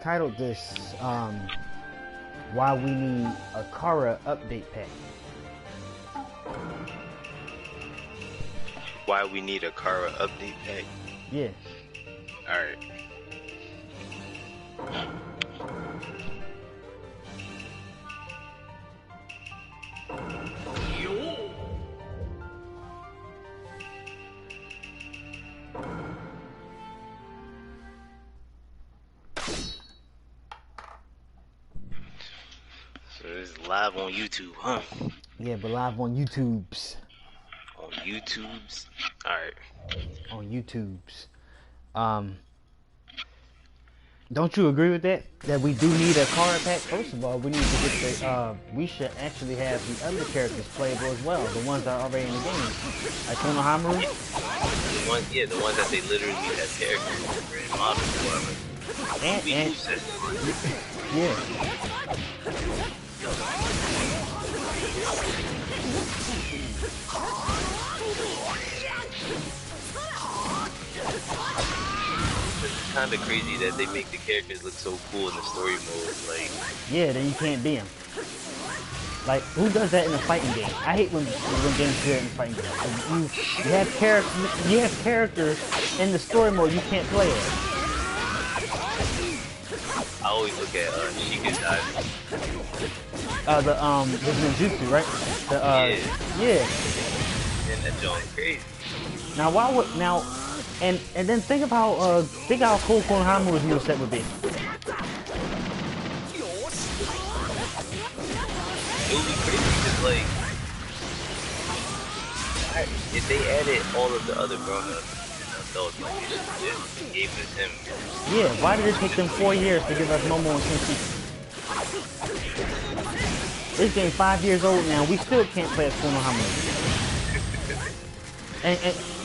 titled this, Why We Need a Kara Update Pack. Why we need a Kara update pack? Yeah. Alright. So this is live on YouTube, huh? Yeah, but live on YouTube's. On YouTube's? Alright. On YouTube's. Don't you agree with that? That we do need a card pack? First of all, we need to get the, we should actually have the other characters playable as well. The ones that are already in the game. Like Konohamaru. The ones that they literally have characters in models for. And yeah. It's kind of crazy that they make the characters look so cool in the story mode. Like, yeah, then you can't be them. Like, who does that in a fighting game? I hate when games do that in fighting games. You have characters in the story mode you can't play it. I always look at Shikadai. The ninjutsu, right? Yeah. And that joint crazy. Now and then think of how cool Konohamaru's new set would be. It would be crazy because, like, if they added all of the other grown-ups and adults, like, they just gave us him. Yeah, why did it take them 4 years to give us Momo and Kenshiki? This game 5 years old now, we still can't play as Konohamaru.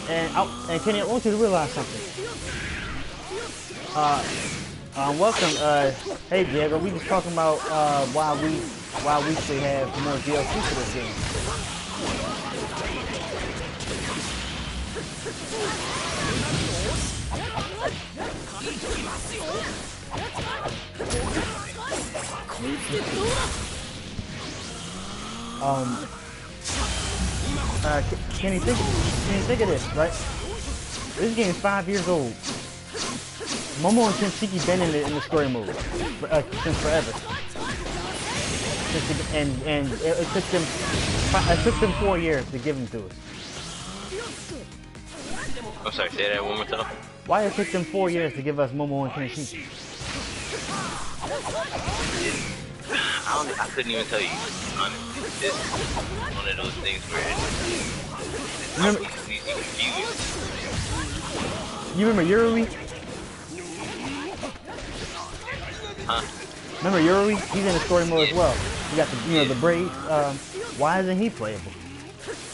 And Kenny, I want you to realize something. Welcome. Hey Diego, we just talking about why we should have more DLC for this game. Can you think of this, right? This game is 5 years old. Momo and Kenshiki been in the story mode since forever. And it took them 4 years to give them to us. I'm sorry, say that one more time. Why it took them 4 years to give us Momo and Kenshiki? I couldn't even tell you, honestly. This is one of those things where it's easy confused. You remember Yuri? Huh? Remember Yuri? He's in the story mode as well. You got the the braids. Why isn't he playable?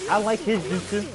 I like his jutsu.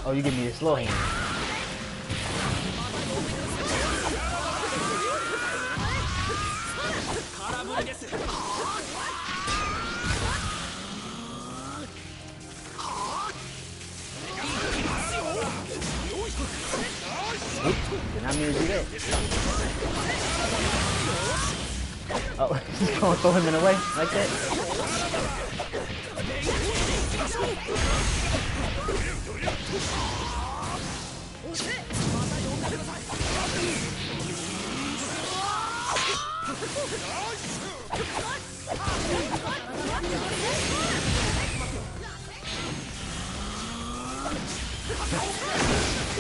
Oh, you give me a slow hand. Did not mean to do that. Oh, he's gonna throw him in the way like that.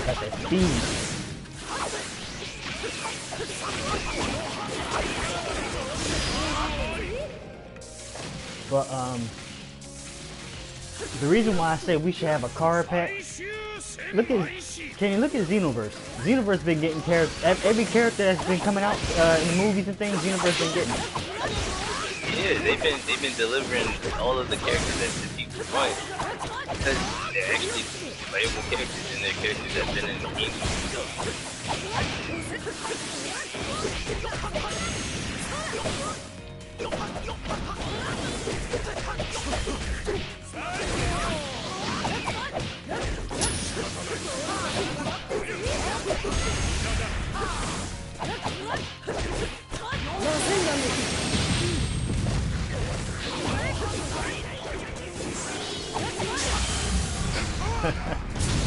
Got that speed. But the reason why I say we should have a card pack. Can you look at Xenoverse? Xenoverse been getting characters. Every character that's been coming out in the movies and things, Xenoverse been getting. Yeah, they've been delivering all of the characters that the people want. Because they're actually playable characters and they're characters that have been in the game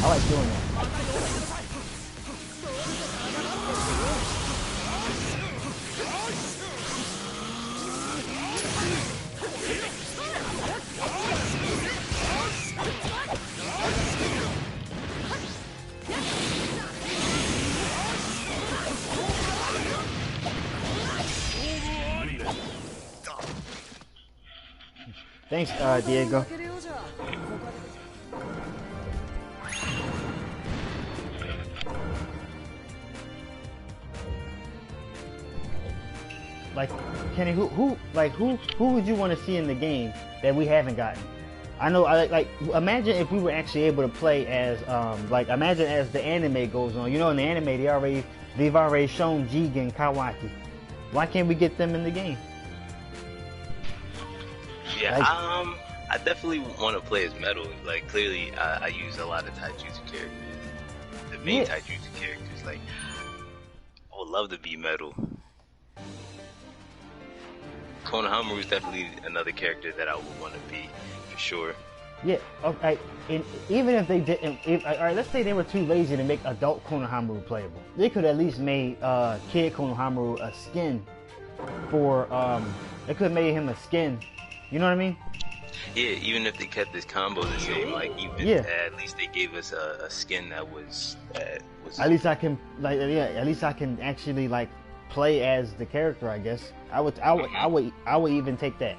I like doing that. Thanks, Diego. Like, Kenny, who would you want to see in the game that we haven't gotten? I know, like, imagine if we were actually able to play as, like, imagine as the anime goes on. You know, in the anime, they've already shown Jigen and Kawaki. Why can't we get them in the game? Yeah, like, I definitely want to play as Metal. Like, clearly, I use a lot of Taijutsu characters. The main Taijutsu characters. Like, I would love to be Metal. Konohamaru is definitely another character that I would want to be, for sure. Yeah, okay. And even if they didn't, alright, let's say they were too lazy to make adult Konohamaru playable. They could at least made kid Konohamaru a skin for, they could have made him a skin. You know what I mean? Yeah, even if they kept this combo the same, like at least they gave us a skin that was At least I can at least I can actually like play as the character. I guess I would even take that.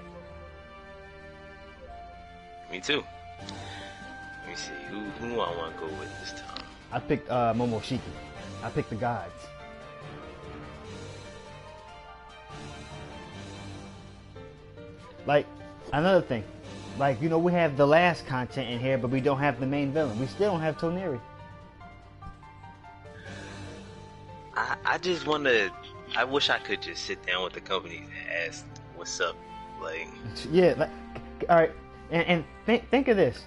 Me too. Let me see who I want to go with this time. I picked Momoshiki. I picked the gods. Like, another thing, like, you know, we have the last content in here, but we don't have the main villain. We still don't have Toneri. I just want to, I wish I could just sit down with the company and ask what's up, like. Yeah, like, all right, and think of this.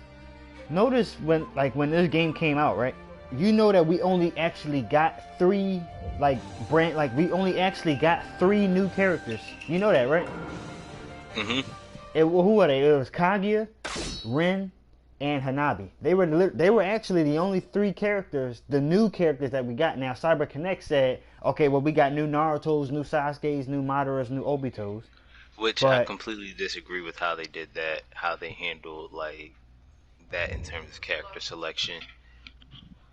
Notice when this game came out, right? You know that we only actually got three, we only actually got 3 new characters. You know that, right? Mm-hmm. Who are they? It was Kaguya, Rin, and Hanabi. They were actually the only 3 characters, the new characters that we got. Now Cyber Connect said, okay, well, we got new Naruto's, new Sasuke's, new Madara's, new Obito's. Which I completely disagree with how they did that, how they handled like that in terms of character selection.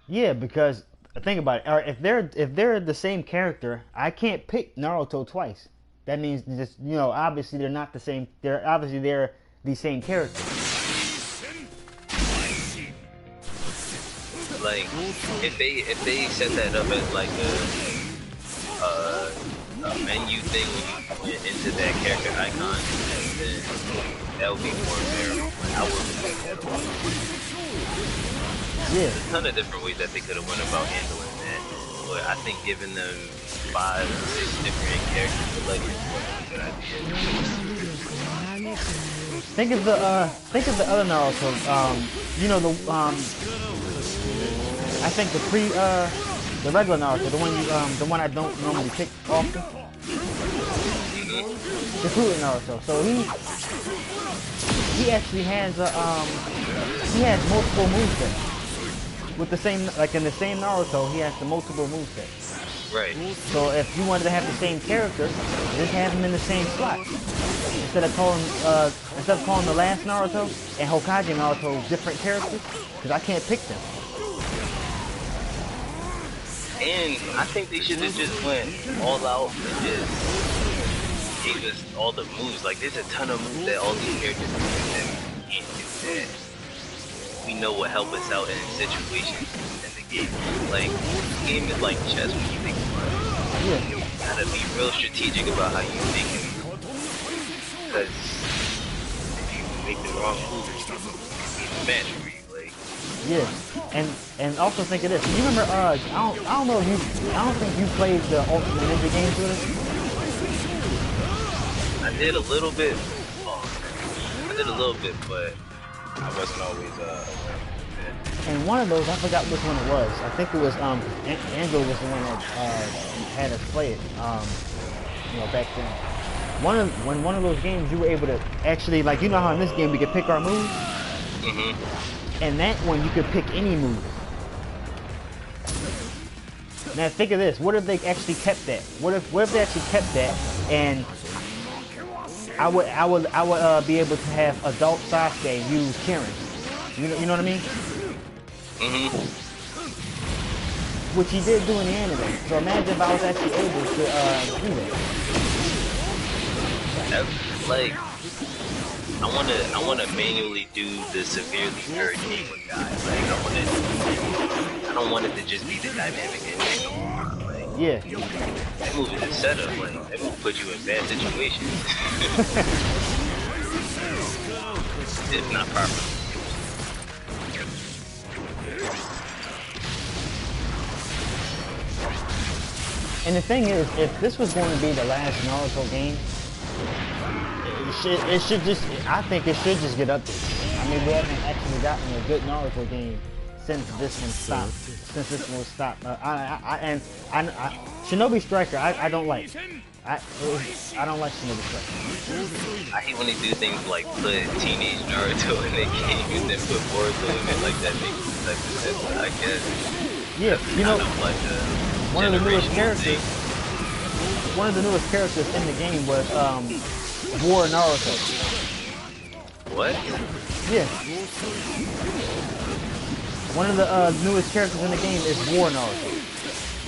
Yeah, because think about it. All right, if they're the same character, I can't pick Naruto twice. That means just, you know, obviously they're not the same. They're the same character. Like if they set that up as like a menu thing when you went into that character icon, then that would be more fair. I wouldn't like that at all. Yeah. There's a ton of different ways that they could have went about handling that, but I think giving them 5 or 6 different characters selections was a good idea. Think of the other Naruto. You know I think the regular Naruto, the one I don't normally pick often. The Fruit Naruto. So he actually has he has multiple movesets. With the same, like in the same Naruto, he has the multiple movesets. Right. So if you wanted to have the same character, just have them in the same slot. Instead of calling the last Naruto and Hokage Naruto different characters, because I can't pick them. And I think they should have just went all out and just gave us all the moves. Like, there's a ton of moves that all these characters can do that we can't do that. We know what help us out in situations in the game. Like, the game is like chess when you think about it. Yeah. You gotta be real strategic about how you think it. Because if you make the wrong move, it can be a match for you. Like, Yeah. And also think of this. You remember? I don't know if you. I don't think you played the Ultimate Ninja games with us. I did a little bit. I did a little bit, but I wasn't always And one of those, I forgot which one it was. I think it was Angela was the one that had us play it. You know, back then. When one of those games, you were able to actually, like, you know how in this game we could pick our moves. Mm-hmm. And that one, you could pick any move. Now think of this. What if they actually kept that? What if they actually kept that, and I would be able to have adult Sasuke use Kirin. You know what I mean? Mm-hmm. Which he did do in the anime. So imagine if I was actually able to do that. Like, I wanna manually do the severely hurt Demon guy. Like, I don't want it to just be the dynamic engine no more. Like, Yeah. that move is a setup. Like, that move puts you in bad situations. If not properly. And the thing is, if this was going to be the last Naruto game, it should just, I think it should just get updated. I mean, we haven't actually gotten a good Naruto game since this one stopped. Shinobi Striker, I don't like. I don't like Shinobi Striker. I hate when they do things like put teenage Naruto in the game and then put Boruto in it. Like, that makes sense. I guess. Yeah, you know, like one of the newest characters in the game was War Naruto. What? Yeah. One of the newest characters in the game is War Naruto.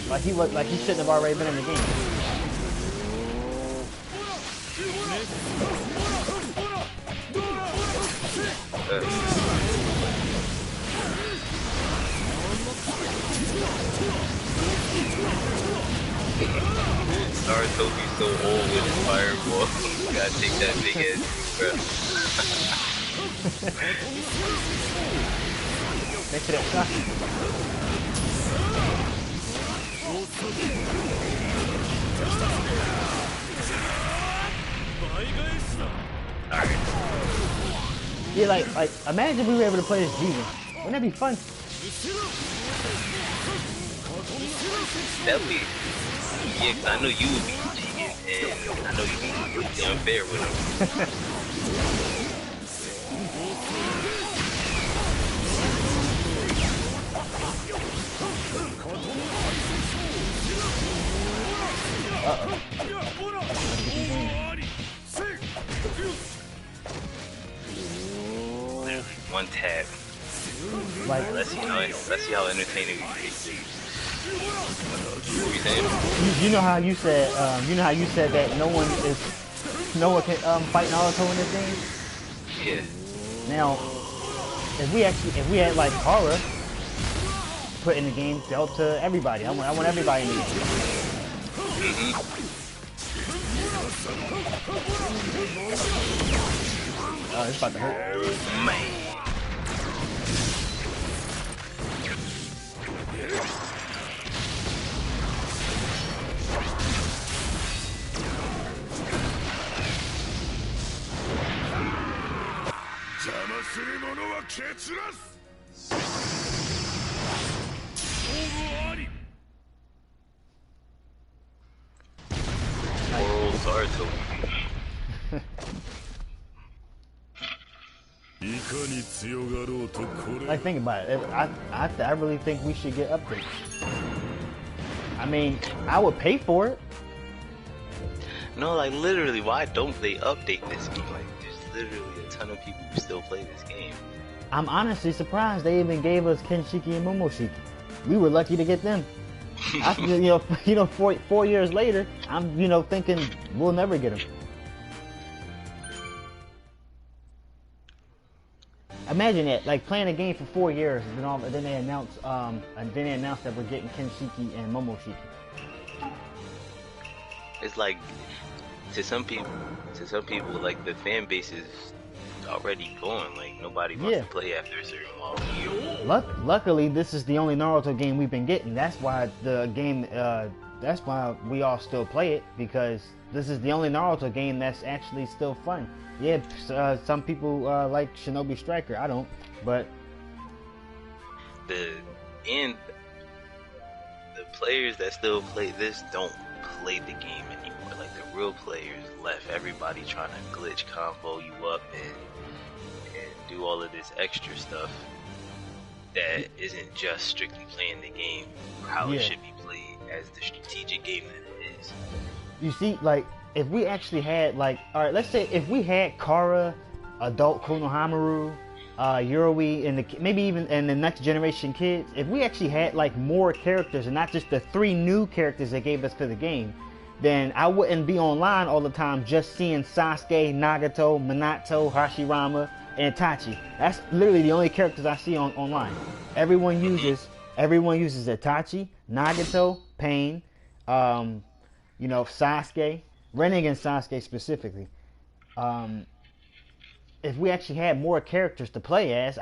Like he shouldn't have already been in the game. Naruto be so old with his fireball. You gotta take that big ass breath. Make it a shot. Alright. Yeah, like imagine we were able to play this Jigen. Wouldn't that be fun? That'd be, yeah, 'cause I know you would be cheating, and I know you'd be completely unfair with him. Literally one tap. Like, Let's see how entertaining we can be. What were you saying? you know how you said that no one can fight Naruto in this game. Yeah. Now, if we had like Kara put in the game, dealt to everybody. I want everybody in the game. Oh, it's about to hurt. Man. Oral Naruto. Like, think about it. I really think we should get updates. I mean, I would pay for it. No, like, literally, why don't they update this game? Like, there's literally a ton of people who still play this game. I'm honestly surprised they even gave us Kenshiki and Momoshiki. We were lucky to get them. I, 4 years later, I'm thinking we'll never get them. Imagine that, like playing a game for 4 years, and then they announce that we're getting Kenshiki and Momoshiki. It's like to some people, like the fan base is already gone. Like nobody wants to play after a certain while. Luckily, this is the only Naruto game we've been getting. That's why the game. That's why we all still play it, because this is the only Naruto game that's actually still fun. Yeah, some people like Shinobi Striker. I don't, but the players that still play this don't play the game anymore. Like the real players left. Everybody trying to glitch combo you up and do all of this extra stuff that isn't just strictly playing the game how it should be played as the strategic game that it is. You see, like, if we actually had, like, alright, let's say if we had Kara, adult Konohamaru, Yoroi, and maybe even the next generation kids, if we actually had, like, more characters and not just the 3 new characters they gave us for the game, then I wouldn't be online all the time just seeing Sasuke, Nagato, Minato, Hashirama, and Itachi. That's literally the only characters I see online. Everyone uses Itachi, Nagato, Pain, you know, Sasuke, Rin and Sasuke specifically. If we actually had more characters to play as,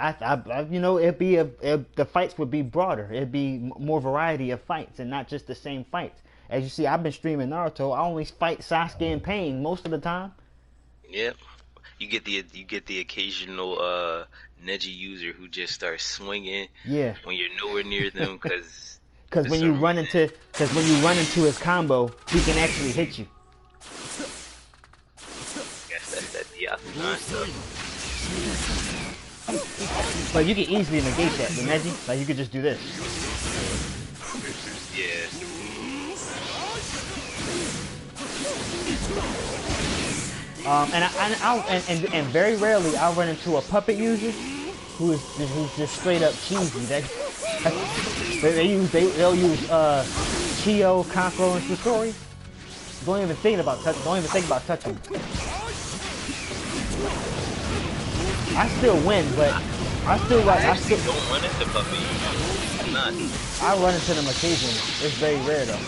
you know, the fights would be broader. It'd be more variety of fights and not just the same fights. As you see, I've been streaming Naruto. I only fight Sasuke and Pain most of the time. Yep. You get the occasional Neji user who just starts swinging when you're nowhere near them because when you run into his combo, he can actually hit you. Guess that's that Diakugan stuff. But you can easily negate that with Neji. Like you could just do this. Yeah. And very rarely I'll run into a puppet user who's just straight up cheesy. They'll use Chio, Kankuro, and Susori. Don't even think about touching. I still win, but I still don't run into puppet users. Not. I run into them occasionally. It's very rare though.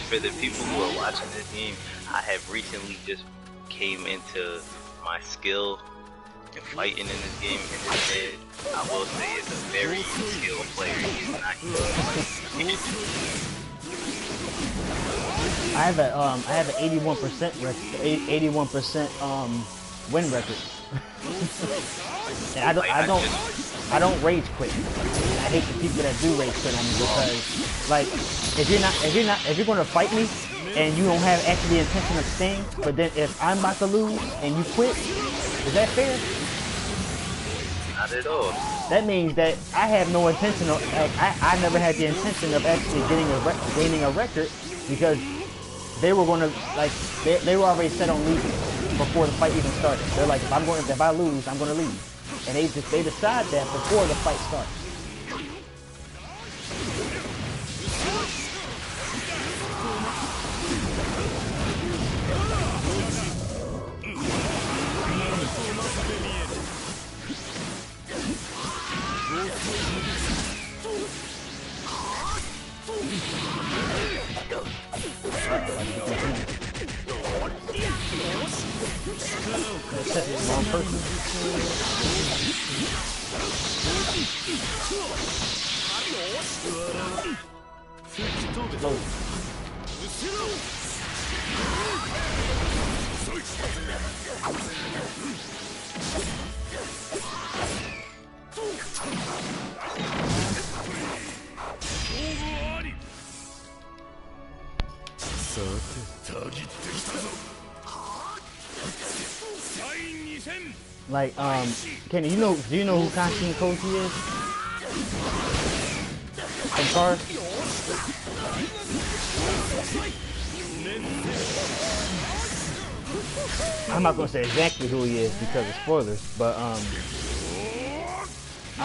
For the people who are watching this game, I have recently just came into my skill and fighting in this game, and I will say it's a very skilled player. He's not I have an 81% win record. And I don't rage quit. I hate the people that do rage quit on me because, like, if you're gonna fight me and you don't have actually the intention of staying, but then if I'm about to lose and you quit, is that fair? Not at all. That means that I have no intention of, like, I never had the intention of actually gaining a record because they were gonna, like, they were already set on leaving before the fight even started. They're like, if I lose, I'm gonna leave. And they decide that before the fight starts. Wrong person. Like, Kenny, do you know who Kashin Koji is? From Cars? I'm not gonna say exactly who he is because of spoilers, but I'm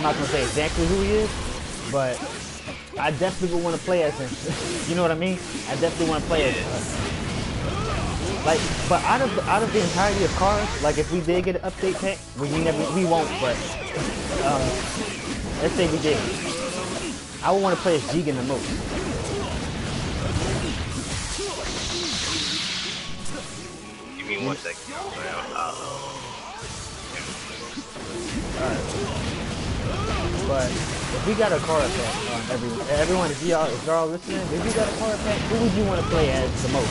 not gonna say exactly who he is, but I definitely would want to play as him. You know what I mean? I definitely want to play as like, but out of the entirety of cars, like if we did get an update pack, we won't, but let's say we did. I would want to play as Jigen the most. Give me 1 second. Alright. But if we got a card pack, everyone, if y'all listening, if we got a card pack, who would you want to play as the most?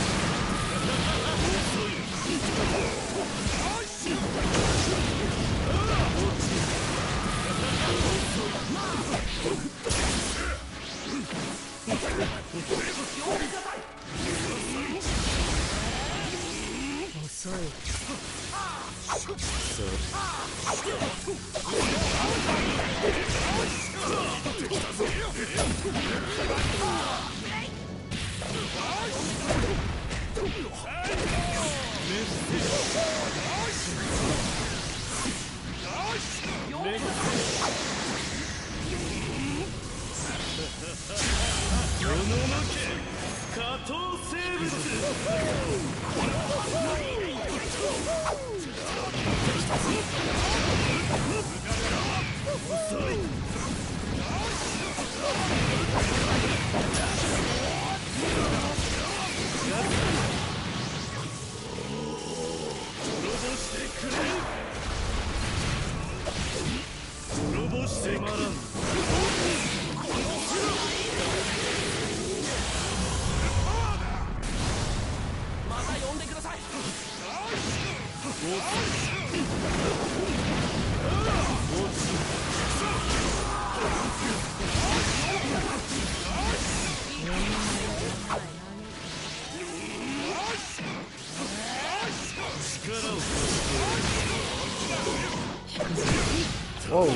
Whoa.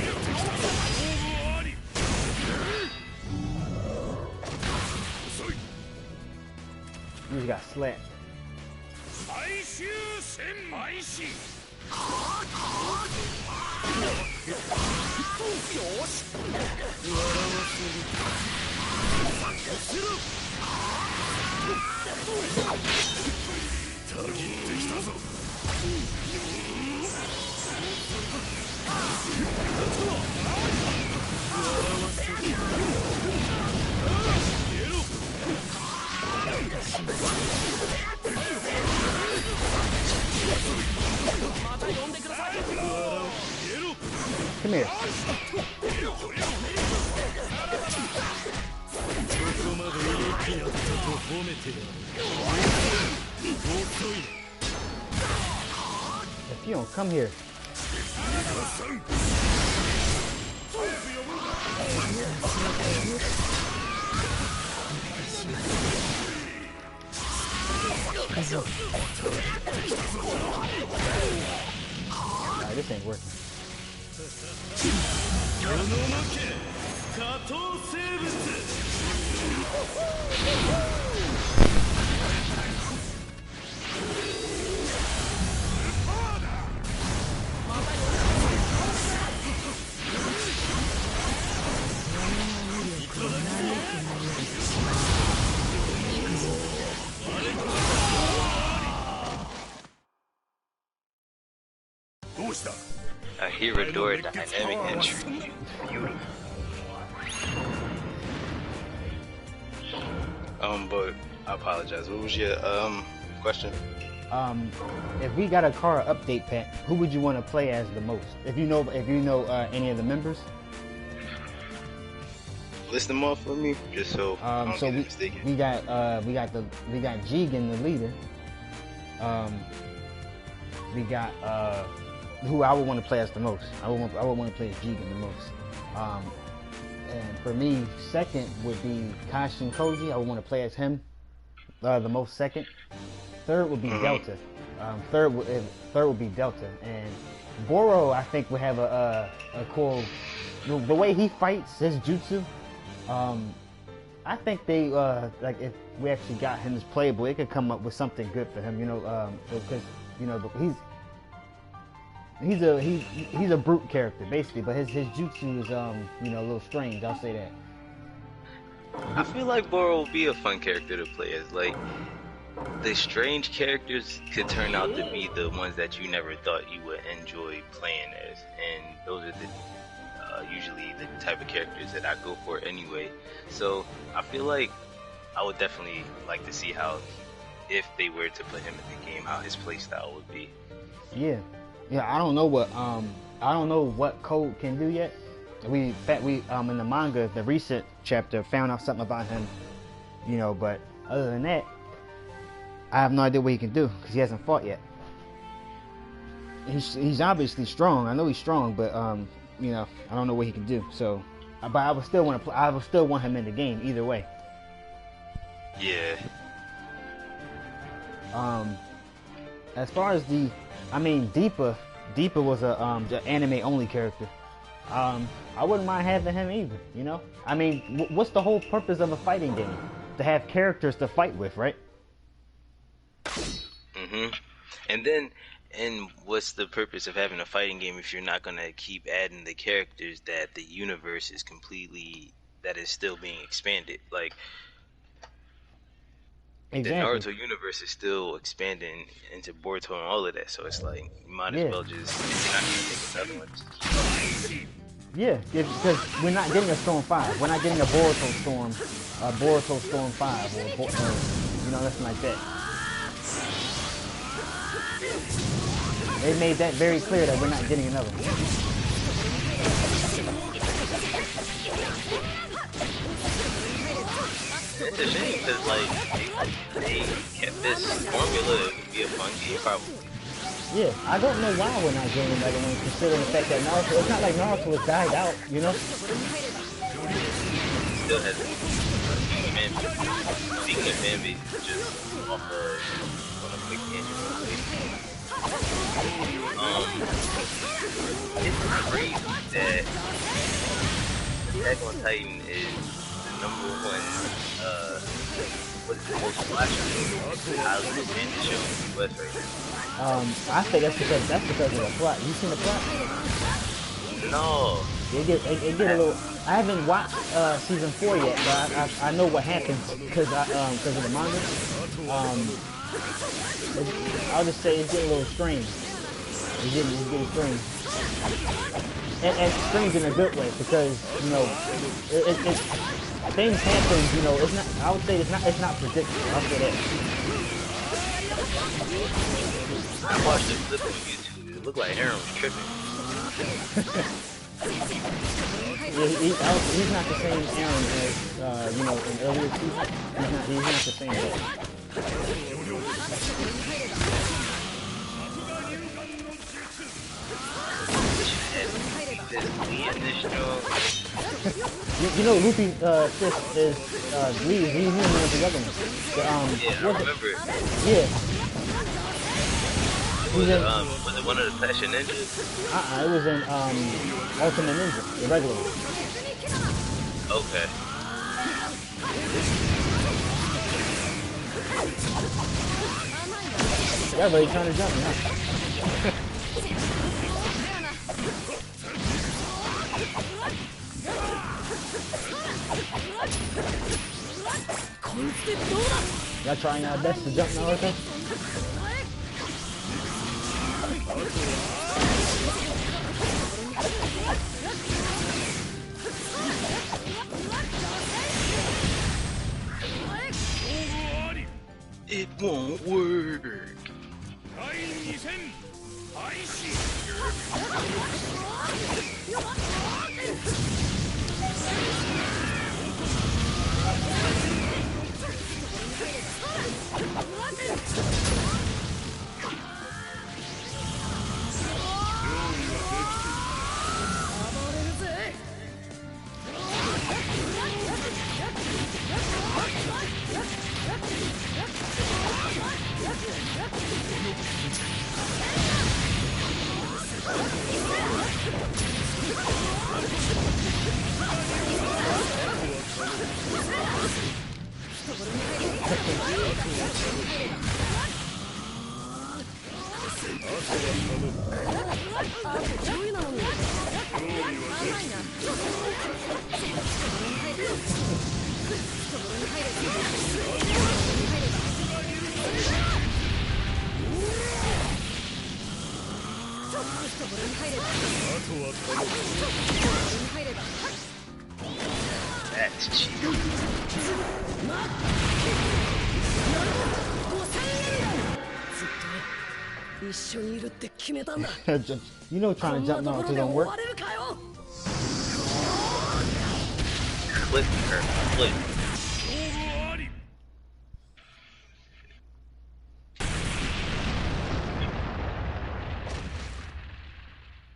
You just got slapped. Come here. If you don't come here. Alright, this ain't working. A Hiradora dynamic entry. Beautiful. But I apologize. What was your question? If we got a car update pack, who would you want to play as the most? If you know any of the members. List them off for me, just so I don't so get mistaken. we got Jigen, the leader. We got who I would want to play as the most. I would want to play as Jigen the most. And for me, second would be Kashin Koji. I would want to play as him the most second. Third would be Delta. Third would be Delta. And Goro, I think, would have a cool. The way he fights his jutsu. I think they like if we actually got him as playable, it could come up with something good for him. You know, because You know, he's a brute character basically, but his jutsu is you know, a little strange. I'll say that. I feel like Boro will be a fun character to play as. Like, the strange characters could turn out to be the ones that you never thought you would enjoy playing as, and those are the usually the type of characters that I go for anyway. So I feel like I would definitely like to see how, if they were to put him in the game, how his playstyle would be. Yeah, I don't know what Code can do yet. In the manga, the recent chapter, found out something about him, you know, but other than that, I have no idea what he can do because he hasn't fought yet. He's obviously strong. I know he's strong, but you know, I don't know what he can do. So, but I would still want to I would still want him in the game either way. Yeah. As far as Deepa was a anime only character. I wouldn't mind having him either, you know? I mean, what's the whole purpose of a fighting game? To have characters to fight with, right? Mm-hmm. And what's the purpose of having a fighting game if you're not gonna keep adding the characters that the universe is that is still being expanded? Like, exactly. The Naruto universe is still expanding into Boruto and all of that, so it's like, you might as well just, if you're not gonna take another one, just keep on. Yeah, because we're not getting a Storm 5. We're not getting a Boruto Storm 5, or you know, nothing like that. They made that very clear that we're not getting another one. It's a shame because, like, they kept this formula. It would be a fun game, probably. Yeah, I don't know why we're not getting another one, considering the fact that Naruto, it's not like Naruto has died out, you know? Still has a huge fan base. Speaking of fan base, just off on a quick tangent. It's crazy that Attack on Titan is the #1, what's the most watched highly recommended show in the US right now. I think that's because of the plot. You seen the plot? No. It get a little. I haven't watched season 4 yet, but I know what happens because of the manga. I'll just say it's getting a little strange. It's getting strange, and strange in a good way because, you know, things happen. You know, it's not. I would say it's not predictable. I'll say that. I watched a clip on YouTube. It looked like Aaron was tripping. Yeah, he's not the same Aaron as you know, in earlier seasons. He's not the same guy. You know, Luffy fist is Lee. He's one of the other ones. Yeah, I remember. Yeah. Was it one of the Passion Ninjas? It was in Ultimate Ninja, the regular one. Okay. Yeah, but he's trying to jump me, huh? Y'all trying our best to jump Naruto? It won't work. That's cheap. You know, trying to jump Naruto don't work. Clip her. Clip.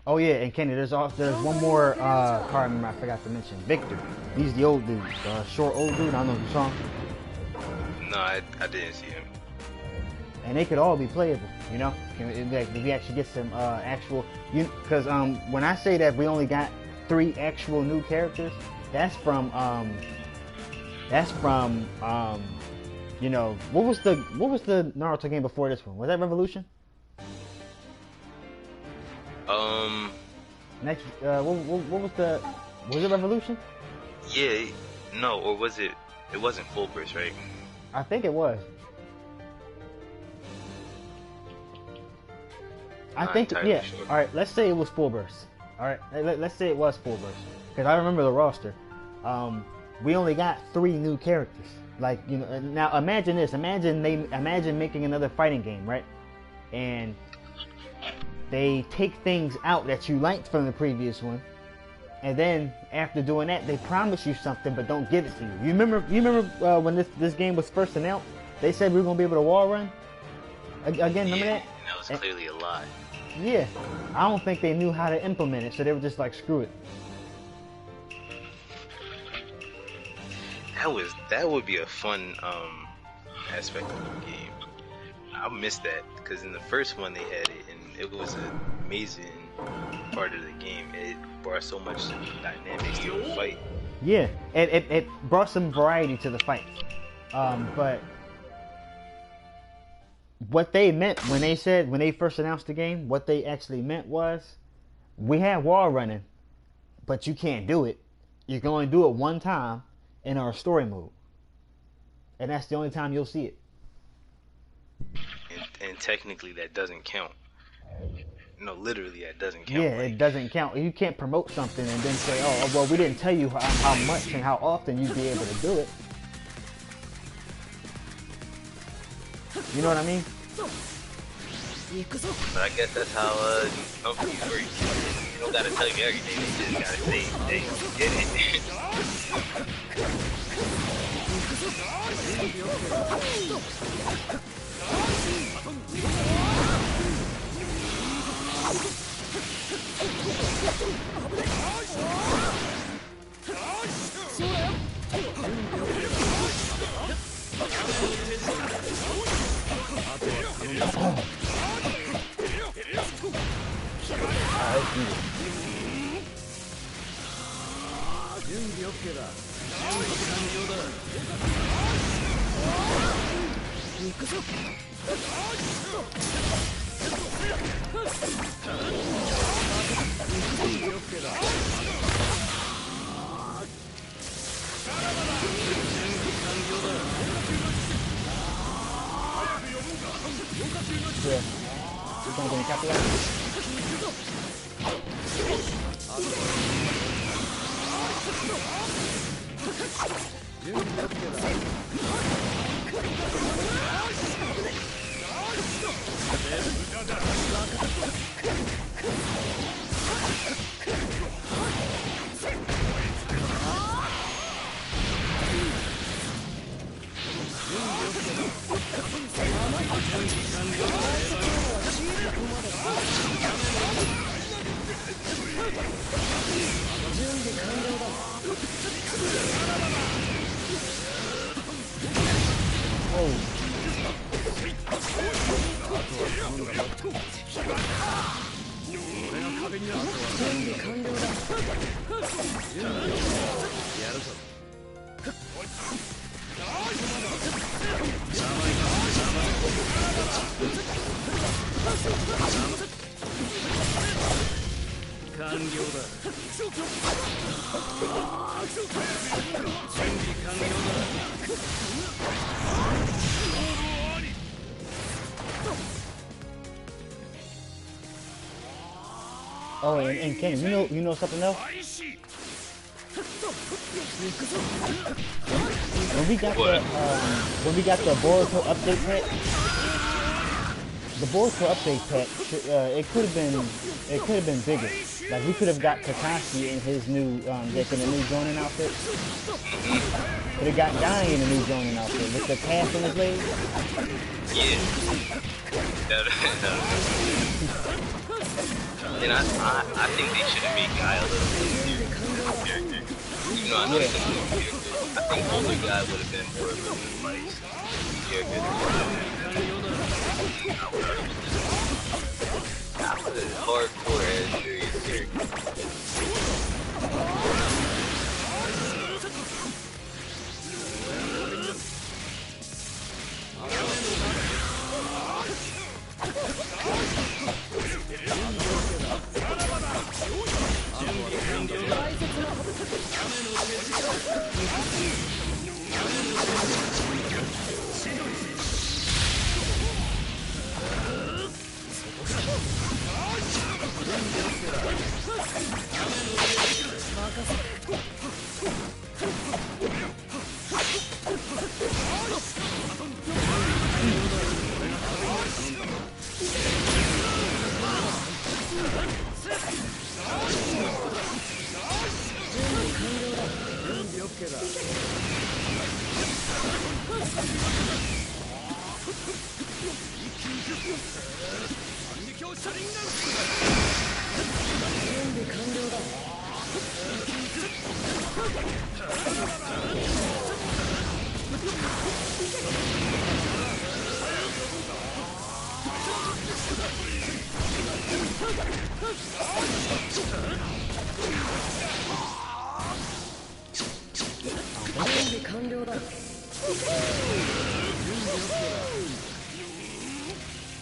Oh yeah, and Kenny, there's one more card member I forgot to mention. Victor. He's the old dude, short old dude. I don't know if you saw him. No, I didn't see him. And they could all be playable, you know. If we actually get some actual, because when I say that we only got 3 actual new characters, that's from you know, what was the Naruto game before this one? Was that Revolution? Next, what was it Revolution? Yeah, no, or was it? It wasn't Full Burst, right? I think it was. I think, yeah. Sure. All right, let's say it was Full Burst. All right, let's say it was Full Burst, because I remember the roster. We only got 3 new characters. Like, you know, now imagine this. Imagine making another fighting game, right? And they take things out that you liked from the previous one, and then after doing that, they promise you something but don't give it to you. You remember when this game was first announced? They said we were gonna be able to wall run. Again, remember that? That was clearly a lie. Yeah, I don't think they knew how to implement it, so they were just like, screw it. That would be a fun aspect of the game. I missed that because in the first one they had it, and it was an amazing part of the game. It brought so much dynamics to the fight. Yeah, it brought some variety to the fight. But what they meant when they first announced the game, what they actually meant was, we have wall running, but you can't do it. You can only do it one time in our story mode, and that's the only time you'll see it. And technically that doesn't count. No, literally that doesn't count. Yeah, it doesn't count. You can't promote something and then say, oh well, we didn't tell you how much and how often you'd be able to do it. You know what I mean? But I guess that's how companies work. You don't gotta tell you everything. You just gotta say, hey, you did it. Oh, and Kenny, you know something else? When we got the Boruto update pack, the Boruto update pack, it could have been bigger. Like we could have got Kakashi in his new deck in a new Jonin outfit. Could have got Guy in a new Jonin outfit with the cast on his legs. Yeah. And I think they should have made Guy a little bit character. Even though I know he's a new character, I think older Guy would have been more of a nice character. That was a hardcore as serious character.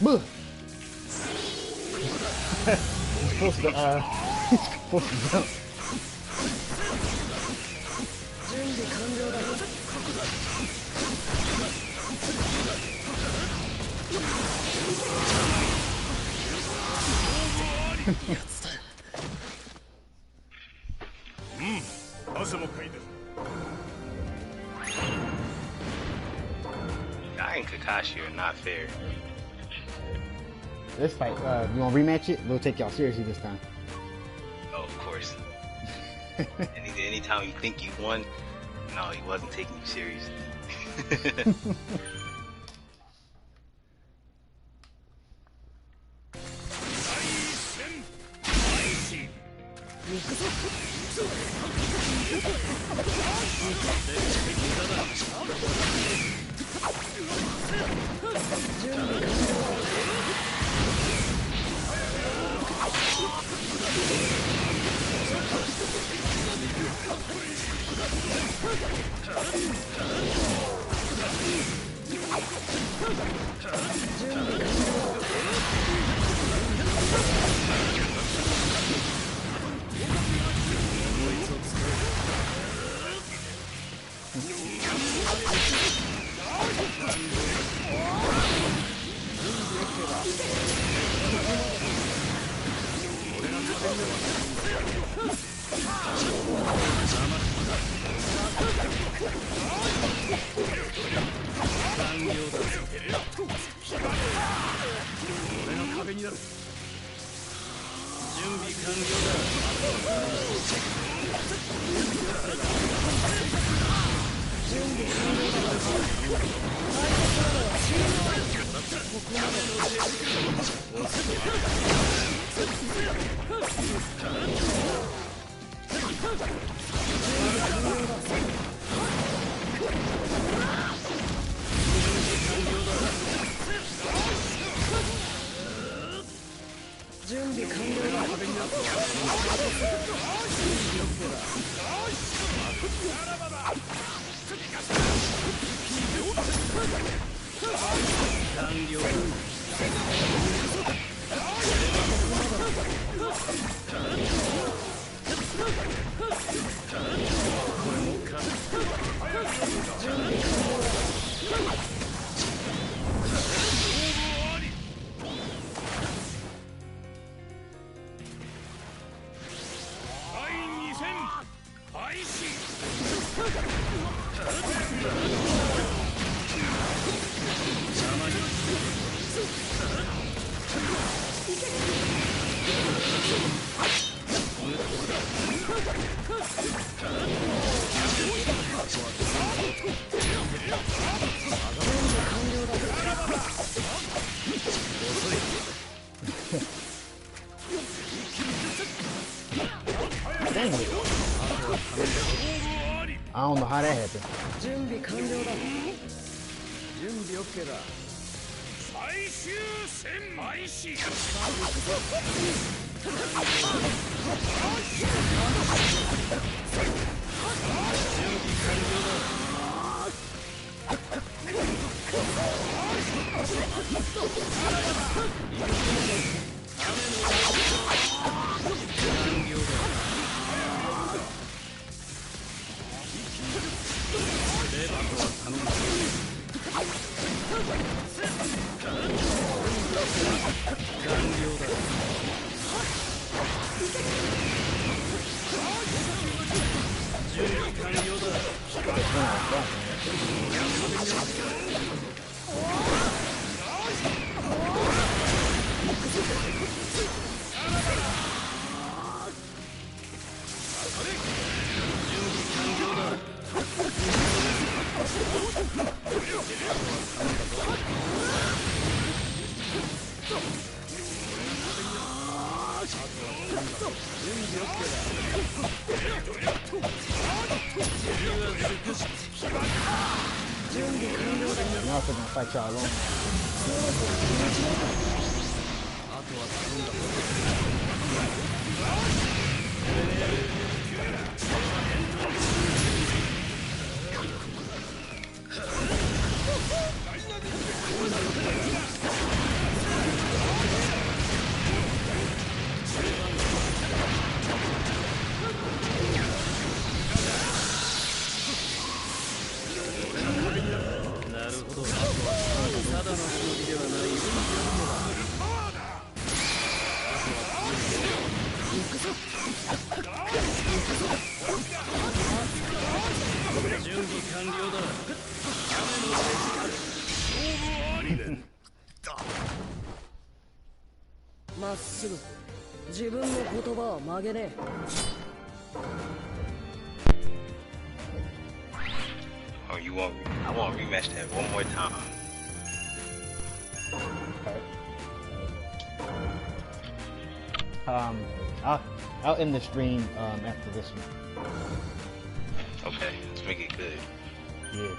Buh. He's supposed to jump. Guy and Kakashi are not fair. This fight, you want to rematch it? We'll take y'all seriously this time. Oh, of course. Anytime you think you won, no, he wasn't taking you seriously. I don't know how that happened. I'm also gonna fight y'all alone. Oh, you want? I want to rematch that one more time. Okay. I'll end the stream after this one. Okay, let's make it good. Yeah.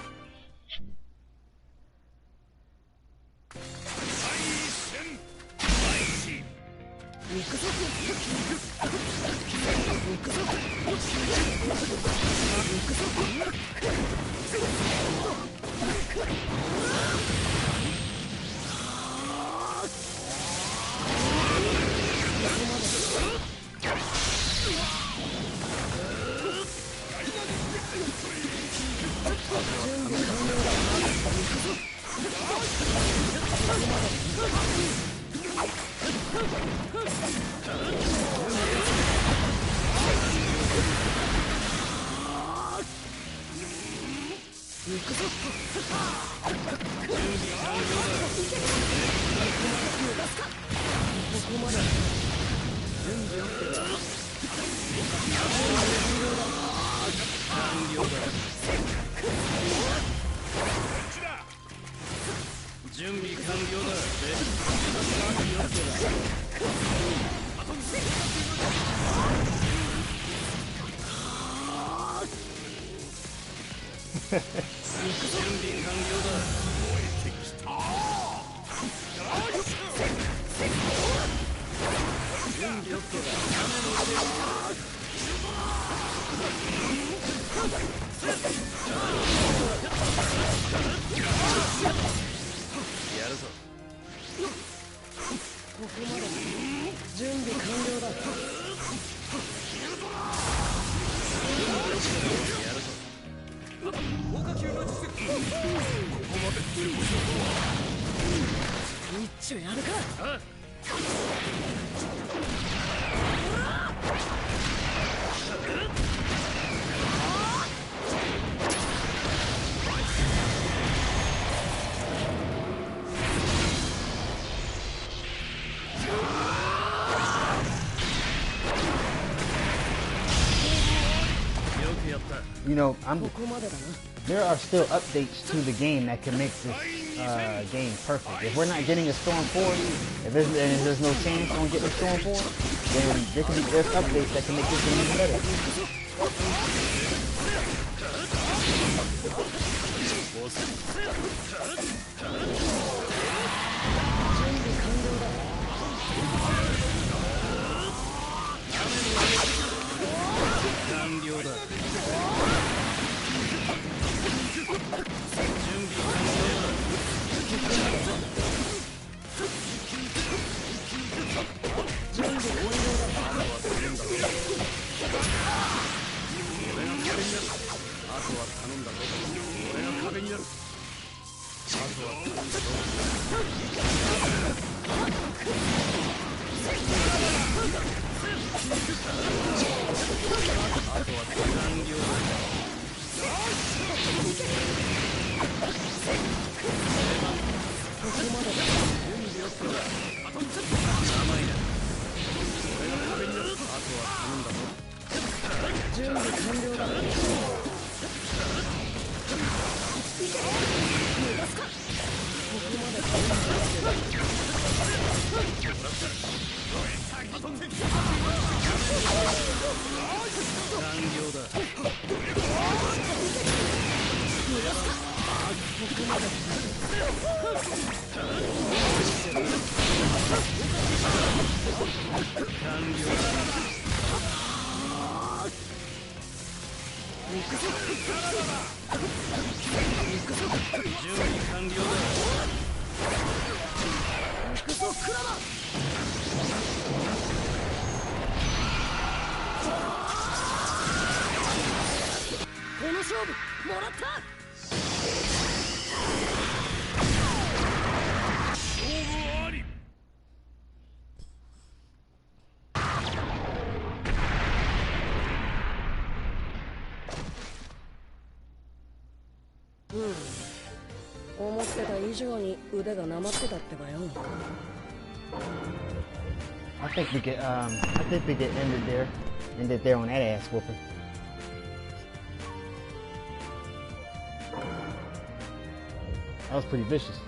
You know, there are still updates to the game that can make this game perfect. If we're not getting a Storm 4, if there's no chance on getting a Storm 4, then there's updates that can make this game even better. 思ってた以上に腕がなまってたってばよ。I think we get ended there on that ass whooping. That was pretty vicious.